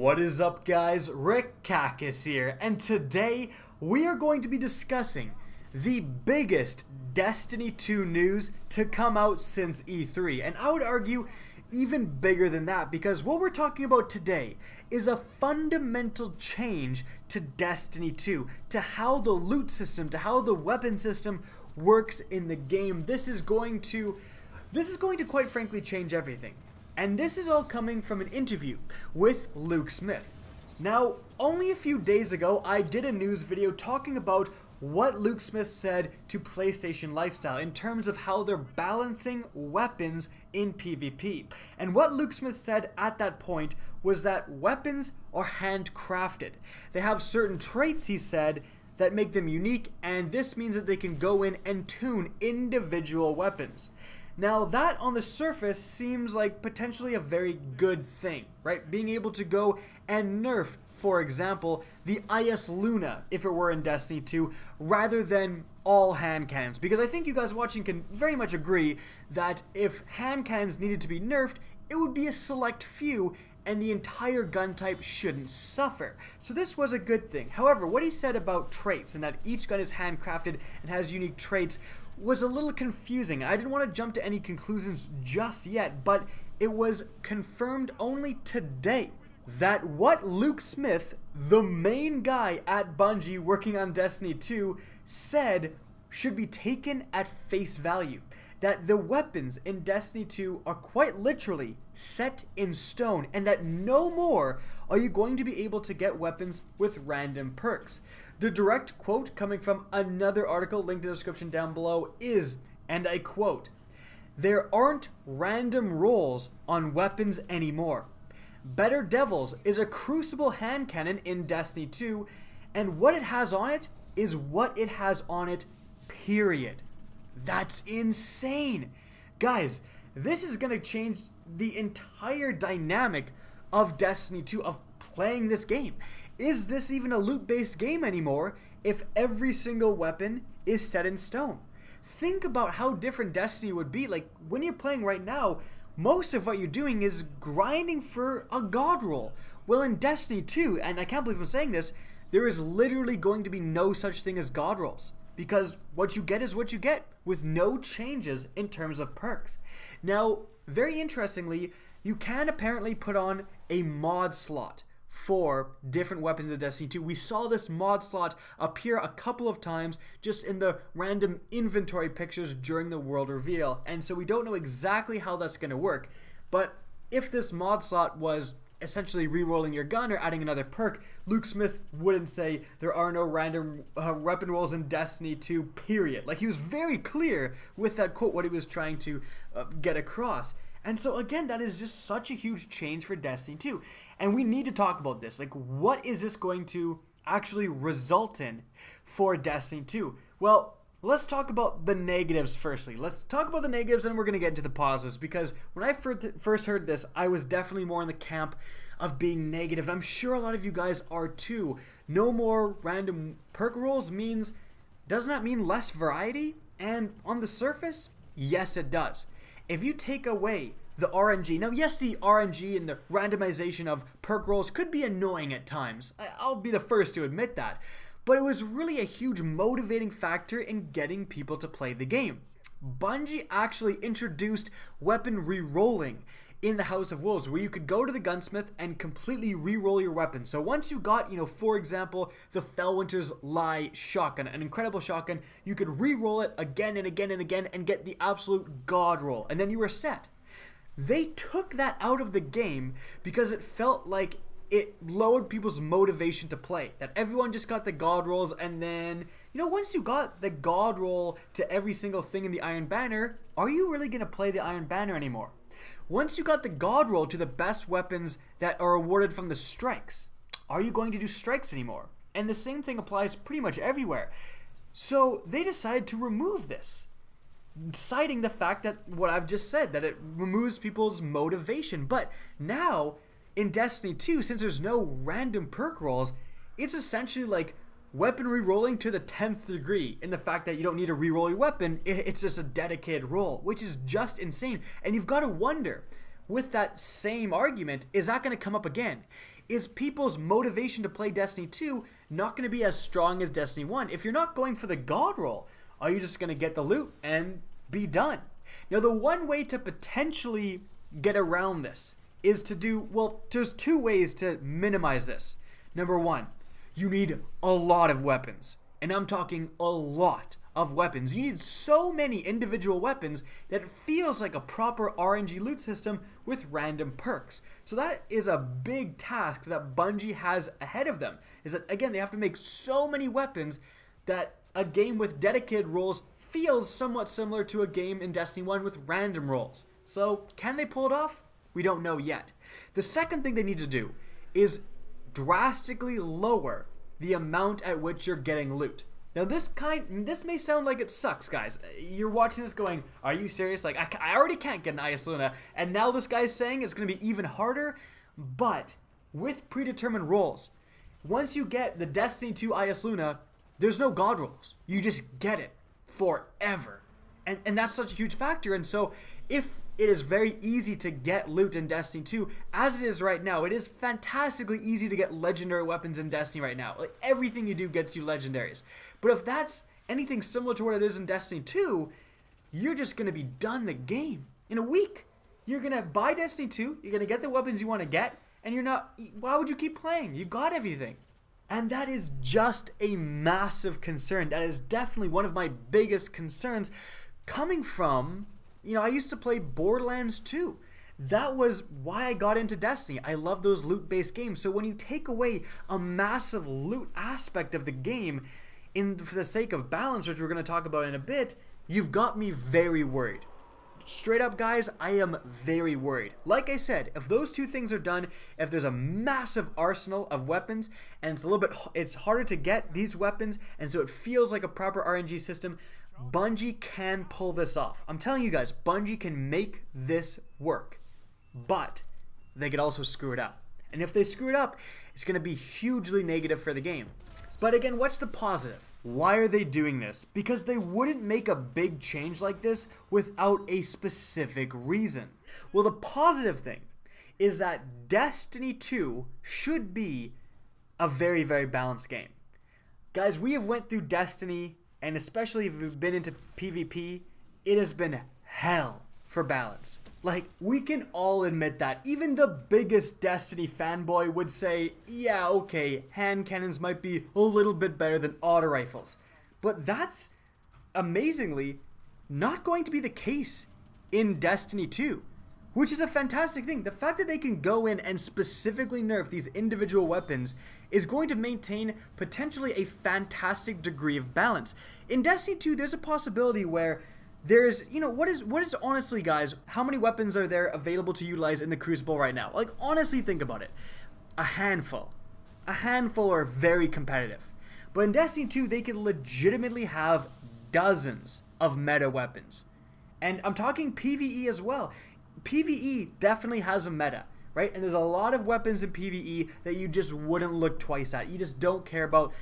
What is up, guys? Rick Kakis here, and today we are going to be discussing the biggest Destiny 2 news to come out since E3, and I would argue even bigger than that, because what we're talking about today is a fundamental change to Destiny 2, to how the loot system, to how the weapon system works in the game. This is going to quite frankly change everything. And this is all coming from an interview with Luke Smith. Now, only a few days ago, I did a news video talking about what Luke Smith said to PlayStation Lifestyle in terms of how they're balancing weapons in PvP. And what Luke Smith said at that point was that weapons are handcrafted. They have certain traits, he said, that make them unique, and this means that they can go in and tune individual weapons. Now, that on the surface seems like potentially a very good thing, right? Being able to go and nerf, for example, the IS Luna, if it were in Destiny 2, rather than all hand cannons. Because I think you guys watching can very much agree that if hand cannons needed to be nerfed, it would be a select few, and the entire gun type shouldn't suffer. So this was a good thing. However, what he said about traits, and that each gun is handcrafted and has unique traits, was a little confusing. I didn't want to jump to any conclusions just yet, but it was confirmed only today that what Luke Smith, the main guy at Bungie working on Destiny 2, said should be taken at face value. That the weapons in Destiny 2 are quite literally set in stone, and that no more are you going to be able to get weapons with random perks. The direct quote coming from another article linked in the description down below is, and I quote, "There aren't random rolls on weapons anymore. Better Devils is a crucible hand cannon in Destiny 2, and what it has on it is what it has on it, period." That's insane. Guys, this is going to change the entire dynamic of Destiny 2, of playing this game. Is this even a loot-based game anymore if every single weapon is set in stone? Think about how different Destiny would be. Like, when you're playing right now, most of what you're doing is grinding for a god roll. Well, in Destiny 2, and I can't believe I'm saying this, there is literally going to be no such thing as god rolls. Because what you get is what you get, with no changes in terms of perks. Now, very interestingly, you can apparently put on a mod slot for different weapons in Destiny 2. We saw this mod slot appear a couple of times just in the random inventory pictures during the world reveal, and so we don't know exactly how that's going to work. But if this mod slot was essentially re-rolling your gun or adding another perk, Luke Smith wouldn't say there are no random weapon rolls in Destiny 2, period. Like, he was very clear with that quote what he was trying to get across. And so again, that is just such a huge change for Destiny 2. And we need to talk about this. Like, what is this going to actually result in for Destiny 2? Well, let's talk about the negatives firstly. Let's talk about the negatives, and we're going to get into the positives, because when I first heard this, I was definitely more in the camp of being negative. I'm sure a lot of you guys are too. No more random perk rolls does not mean less variety, and on the surface, yes it does. If you take away the RNG, now yes, the RNG and the randomization of perk rolls could be annoying at times. I'll be the first to admit that. But it was really a huge motivating factor in getting people to play the game. Bungie actually introduced weapon re-rolling in the House of Wolves, where you could go to the gunsmith and completely re-roll your weapon. So once you got, for example, the Fellwinter's Lie shotgun, an incredible shotgun, you could re-roll it again and again and again and get the absolute god roll, and then you were set. They took that out of the game because it felt like it lowered people's motivation to play. That everyone just got the god rolls, and then, once you got the god roll to every single thing in the Iron Banner, are you really going to play the Iron Banner anymore? Once you got the god roll to the best weapons that are awarded from the strikes, are you going to do strikes anymore? And the same thing applies pretty much everywhere. So they decided to remove this, citing the fact that what I've just said, that it removes people's motivation. But now, in Destiny 2, since there's no random perk rolls, it's essentially like weapon re-rolling to the 10th degree, in the fact that you don't need to re-roll your weapon, it's just a dedicated roll, which is just insane. And you've got to wonder, with that same argument, is that going to come up again? is people's motivation to play Destiny 2 not going to be as strong as Destiny 1? If you're not going for the god roll, are you just going to get the loot and be done? Now, the one way to potentially get around this is to do, well, there's two ways to minimize this. Number one, you need a lot of weapons. And I'm talking a lot of weapons. You need so many individual weapons that it feels like a proper RNG loot system with random perks. So that is a big task that Bungie has ahead of them. Is that, again, they have to make so many weapons that a game with dedicated rolls feels somewhat similar to a game in Destiny 1 with random rolls. So can they pull it off? We don't know yet. The second thing they need to do is drastically lower the amount at which you're getting loot. Now this may sound like it sucks, guys. You're watching this going, are you serious? Like, I already can't get an Ice Luna, and now this guy's saying it's going to be even harder? But with predetermined rolls, once you get the Destiny 2 Ice Luna, there's no god rolls. You just get it forever. And that's such a huge factor. And so if it is very easy to get loot in Destiny 2, as it is right now, it is fantastically easy to get legendary weapons in Destiny right now. Like, everything you do gets you legendaries. But if that's anything similar to what it is in Destiny 2, you're just going to be done the game in a week. You're going to buy Destiny 2, you're going to get the weapons you want to get, and you're not, why would you keep playing? You got everything. And that is just a massive concern. That is definitely one of my biggest concerns coming from, you know, I used to play Borderlands 2. That was why I got into Destiny. I love those loot-based games. So when you take away a massive loot aspect of the game for the sake of balance, which we're going to talk about in a bit, you've got me very worried. Straight up, guys, I am very worried. Like I said, if those two things are done, if there's a massive arsenal of weapons and it's harder to get these weapons, and so it feels like a proper RNG system, Bungie can pull this off. I'm telling you guys, Bungie can make this work, but they could also screw it up. And if they screw it up, it's going to be hugely negative for the game. But again, what's the positive? Why are they doing this? Because they wouldn't make a big change like this without a specific reason. Well, the positive thing is that Destiny 2 should be a very, very balanced game. Guys, we have went through Destiny, and especially if we've been into PvP, it has been hell for balance. Like, we can all admit that. Even the biggest Destiny fanboy would say, yeah, okay, hand cannons might be a little bit better than auto rifles. But that's, amazingly, not going to be the case in Destiny 2, which is a fantastic thing. The fact that they can go in and specifically nerf these individual weapons is going to maintain potentially a fantastic degree of balance. In Destiny 2, there's a possibility where there's, you know, what is honestly, guys, how many weapons are there available to utilize in the Crucible right now? Like, honestly, think about it. A handful. A handful are very competitive. But in Destiny 2, they can legitimately have dozens of meta weapons. And I'm talking PvE as well. PvE definitely has a meta, right? And there's a lot of weapons in PvE that you just wouldn't look twice at. You just don't care about.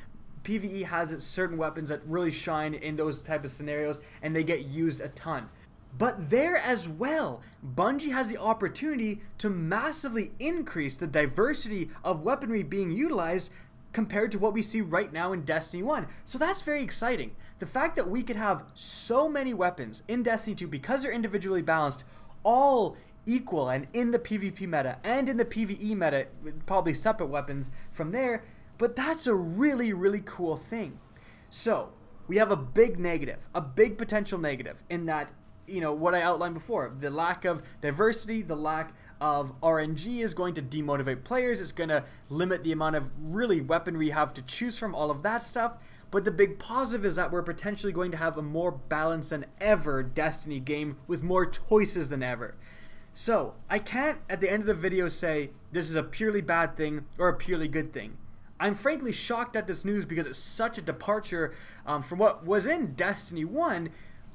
PvE has its certain weapons that really shine in those type of scenarios, and they get used a ton. But there as well, Bungie has the opportunity to massively increase the diversity of weaponry being utilized compared to what we see right now in Destiny 1. So that's very exciting. The fact that we could have so many weapons in Destiny 2 because they're individually balanced, all equal and in the PvP meta and in the PvE meta, probably separate weapons from there, but that's a really, really cool thing. So we have a big negative, a big potential negative in that, you know, what I outlined before, the lack of diversity, the lack of RNG is going to demotivate players. It's going to limit the amount of really weaponry you have to choose from, all of that stuff. But the big positive is that we're potentially going to have a more balanced than ever Destiny game with more choices than ever. So I can't at the end of the video say this is a purely bad thing or a purely good thing. I'm frankly shocked at this news because it's such a departure from what was in Destiny 1,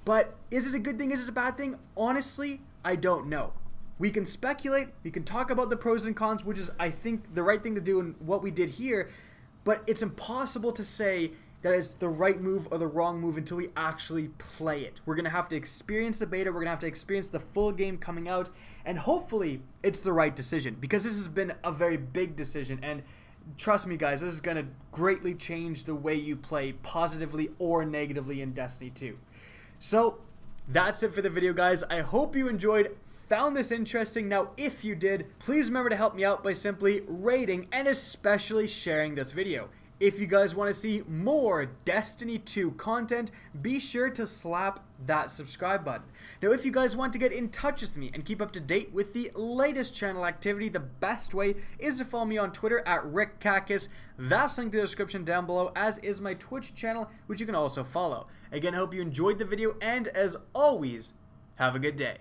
but is it a good thing, is it a bad thing? Honestly, I don't know. We can speculate, we can talk about the pros and cons, which is, I think, the right thing to do and what we did here, but it's impossible to say that it's the right move or the wrong move until we actually play it. We're going to have to experience the beta, we're going to have to experience the full game coming out, and hopefully it's the right decision, because this has been a very big decision, and trust me guys, this is going to greatly change the way you play positively or negatively in Destiny 2. So that's it for the video guys. I hope you enjoyed, found this interesting. Now if you did, please remember to help me out by simply rating and especially sharing this video. If you guys want to see more Destiny 2 content, be sure to slap that subscribe button. Now if you guys want to get in touch with me and keep up to date with the latest channel activity, the best way is to follow me on Twitter at RickCacus. That's linked in the description down below, as is my Twitch channel, which you can also follow. Again, I hope you enjoyed the video, and as always, have a good day.